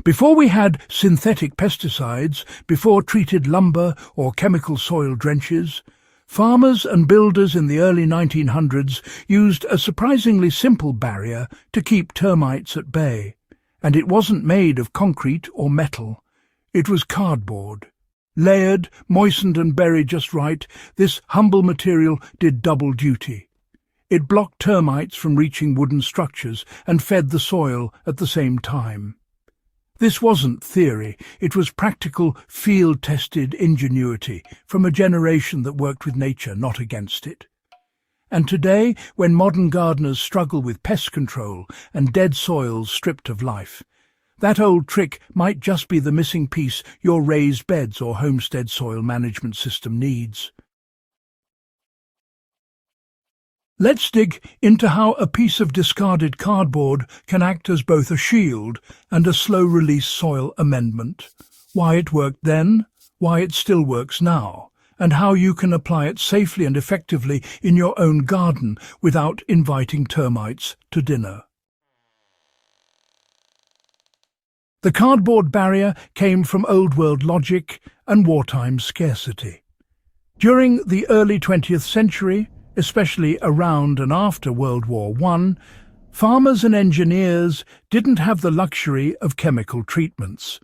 Before we had synthetic pesticides, before treated lumber or chemical soil drenches, farmers and builders in the early 1900s used a surprisingly simple barrier to keep termites at bay. And it wasn't made of concrete or metal. It was cardboard. Layered, moistened and buried just right, this humble material did double duty. It blocked termites from reaching wooden structures and fed the soil at the same time. This wasn't theory, it was practical, field-tested ingenuity from a generation that worked with nature, not against it. And today, when modern gardeners struggle with pest control and dead soils stripped of life, that old trick might just be the missing piece your raised beds or homestead soil management system needs. Let's dig into how a piece of discarded cardboard can act as both a shield and a slow-release soil amendment, why it worked then, why it still works now, and how you can apply it safely and effectively in your own garden without inviting termites to dinner. The cardboard barrier came from old-world logic and wartime scarcity. During the early 20th century, especially around and after World War I, farmers and engineers didn't have the luxury of chemical treatments.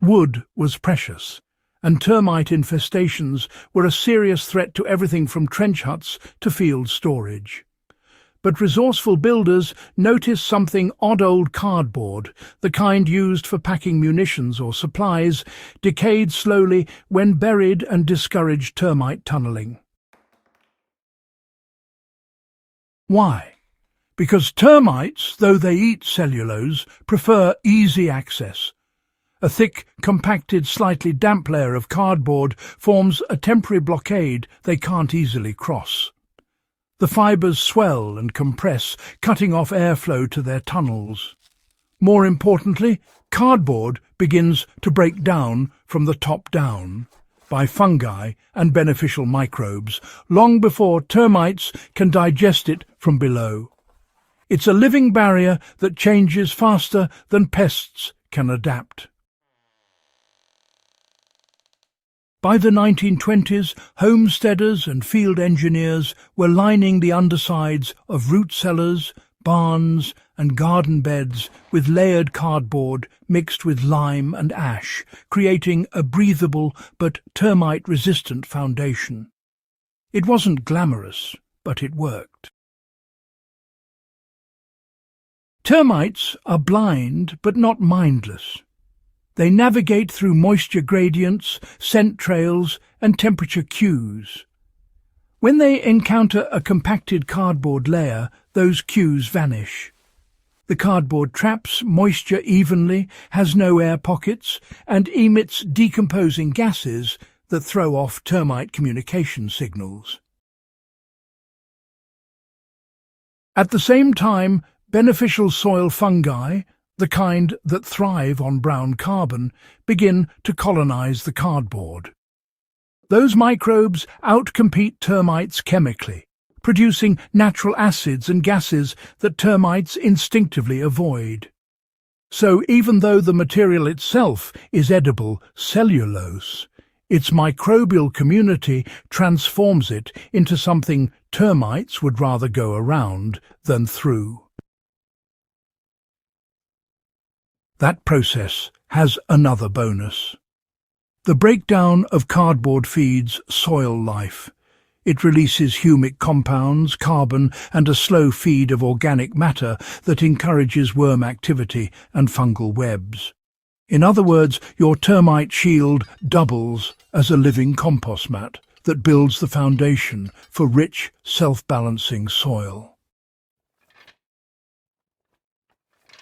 Wood was precious, and termite infestations were a serious threat to everything from trench huts to field storage. But resourceful builders noticed something: odd old cardboard, the kind used for packing munitions or supplies, decayed slowly when buried and discouraged termite tunneling. Why? Because termites, though they eat cellulose, prefer easy access. A thick, compacted, slightly damp layer of cardboard forms a temporary blockade they can't easily cross. The fibres swell and compress, cutting off airflow to their tunnels. More importantly, cardboard begins to break down from the top down by fungi and beneficial microbes, long before termites can digest it from below. It's a living barrier that changes faster than pests can adapt. By the 1920s, homesteaders and field engineers were lining the undersides of root cellars, barns and garden beds with layered cardboard mixed with lime and ash, creating a breathable but termite-resistant foundation. It wasn't glamorous, but it worked. Termites are blind but not mindless. They navigate through moisture gradients, scent trails and temperature cues. When they encounter a compacted cardboard layer, those cues vanish. The cardboard traps moisture evenly, has no air pockets, and emits decomposing gases that throw off termite communication signals. At the same time, beneficial soil fungi, the kind that thrive on brown carbon, begin to colonize the cardboard. Those microbes outcompete termites chemically, producing natural acids and gases that termites instinctively avoid. So even though the material itself is edible cellulose, its microbial community transforms it into something termites would rather go around than through. That process has another bonus. The breakdown of cardboard feeds soil life. It releases humic compounds, carbon, and a slow feed of organic matter that encourages worm activity and fungal webs. In other words, your termite shield doubles as a living compost mat that builds the foundation for rich, self-balancing soil.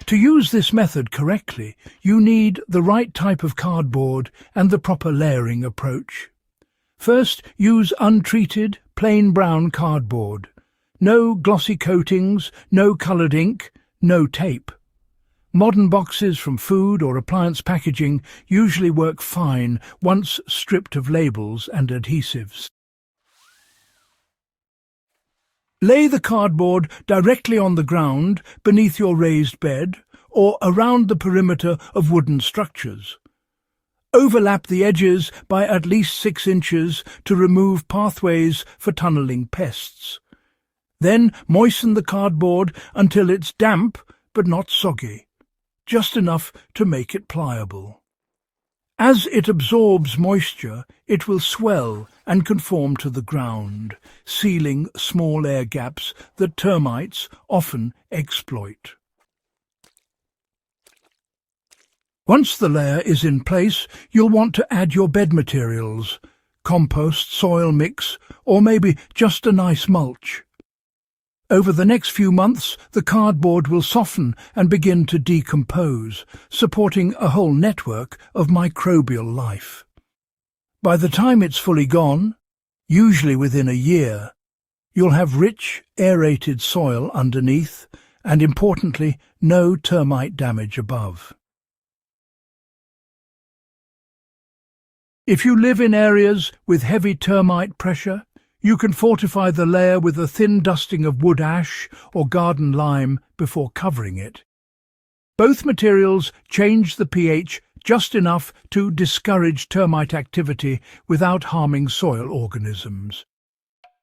To use this method correctly, you need the right type of cardboard and the proper layering approach. First, use untreated, plain brown cardboard. No glossy coatings, no coloured ink, no tape. Modern boxes from food or appliance packaging usually work fine once stripped of labels and adhesives. Lay the cardboard directly on the ground beneath your raised bed or around the perimeter of wooden structures. Overlap the edges by at least 6 inches to remove pathways for tunnelling pests. Then moisten the cardboard until it's damp but not soggy, just enough to make it pliable. As it absorbs moisture, it will swell and conform to the ground, sealing small air gaps that termites often exploit. Once the layer is in place, you'll want to add your bed materials, compost, soil mix, or maybe just a nice mulch. Over the next few months, the cardboard will soften and begin to decompose, supporting a whole network of microbial life. By the time it's fully gone, usually within a year, you'll have rich, aerated soil underneath and, importantly, no termite damage above. If you live in areas with heavy termite pressure, you can fortify the layer with a thin dusting of wood ash or garden lime before covering it. Both materials change the pH just enough to discourage termite activity without harming soil organisms.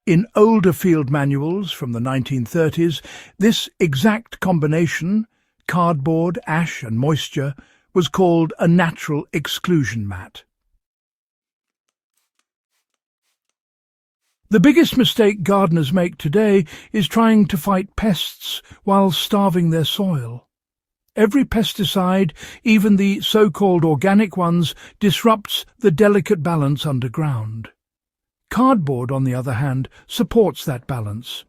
In older field manuals from the 1930s, this exact combination, cardboard, ash and moisture, was called a natural exclusion mat. The biggest mistake gardeners make today is trying to fight pests while starving their soil. Every pesticide, even the so-called organic ones, disrupts the delicate balance underground. Cardboard, on the other hand, supports that balance.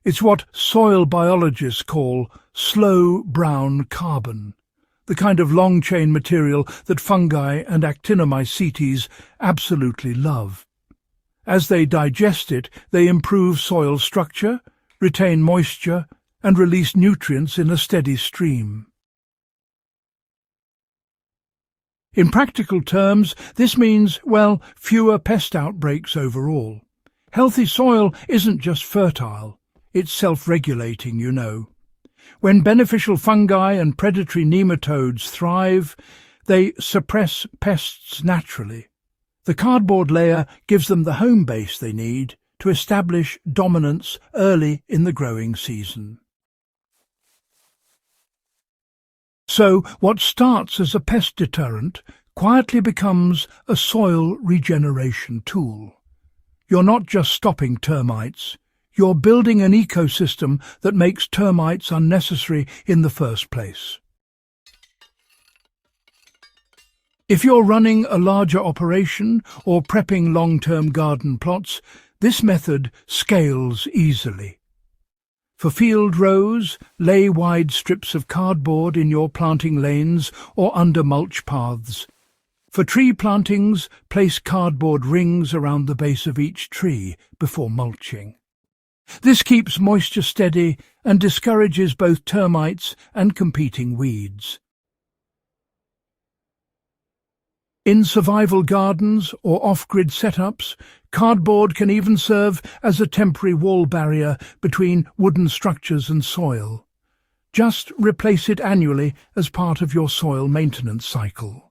It's what soil biologists call slow brown carbon, the kind of long-chain material that fungi and actinomycetes absolutely love. As they digest it, they improve soil structure, retain moisture, and release nutrients in a steady stream. In practical terms, this means, well, fewer pest outbreaks overall. Healthy soil isn't just fertile, it's self-regulating, you know. When beneficial fungi and predatory nematodes thrive, they suppress pests naturally. The cardboard layer gives them the home base they need to establish dominance early in the growing season. So what starts as a pest deterrent quietly becomes a soil regeneration tool. You're not just stopping termites, you're building an ecosystem that makes termites unnecessary in the first place. If you're running a larger operation or prepping long-term garden plots, this method scales easily. For field rows, lay wide strips of cardboard in your planting lanes or under mulch paths. For tree plantings, place cardboard rings around the base of each tree before mulching. This keeps moisture steady and discourages both termites and competing weeds. In survival gardens or off-grid setups, cardboard can even serve as a temporary wall barrier between wooden structures and soil. Just replace it annually as part of your soil maintenance cycle.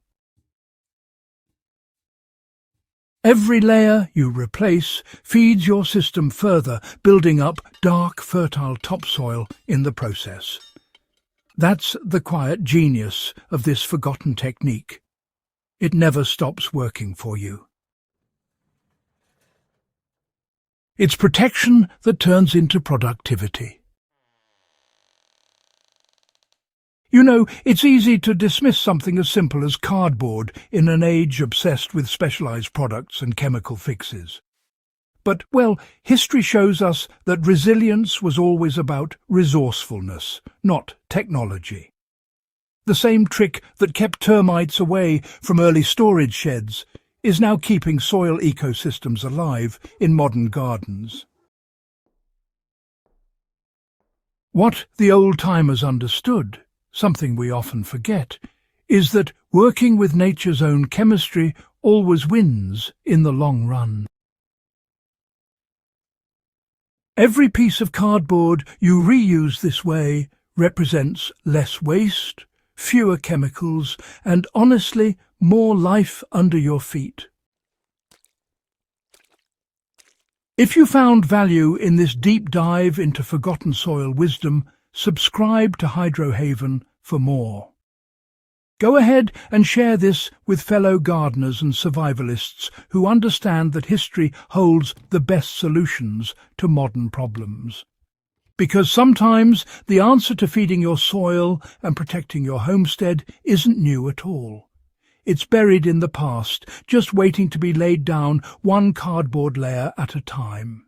Every layer you replace feeds your system further, building up dark, fertile topsoil in the process. That's the quiet genius of this forgotten technique. It never stops working for you. It's protection that turns into productivity. You know, it's easy to dismiss something as simple as cardboard in an age obsessed with specialized products and chemical fixes. But, well, history shows us that resilience was always about resourcefulness, not technology. The same trick that kept termites away from early storage sheds is now keeping soil ecosystems alive in modern gardens. What the old-timers understood, something we often forget, is that working with nature's own chemistry always wins in the long run. Every piece of cardboard you reuse this way represents less waste, fewer chemicals, and honestly, more life under your feet. If you found value in this deep dive into forgotten soil wisdom, subscribe to Hydrohaven for more. Go ahead and share this with fellow gardeners and survivalists who understand that history holds the best solutions to modern problems. Because sometimes the answer to feeding your soil and protecting your homestead isn't new at all. It's buried in the past, just waiting to be laid down one cardboard layer at a time.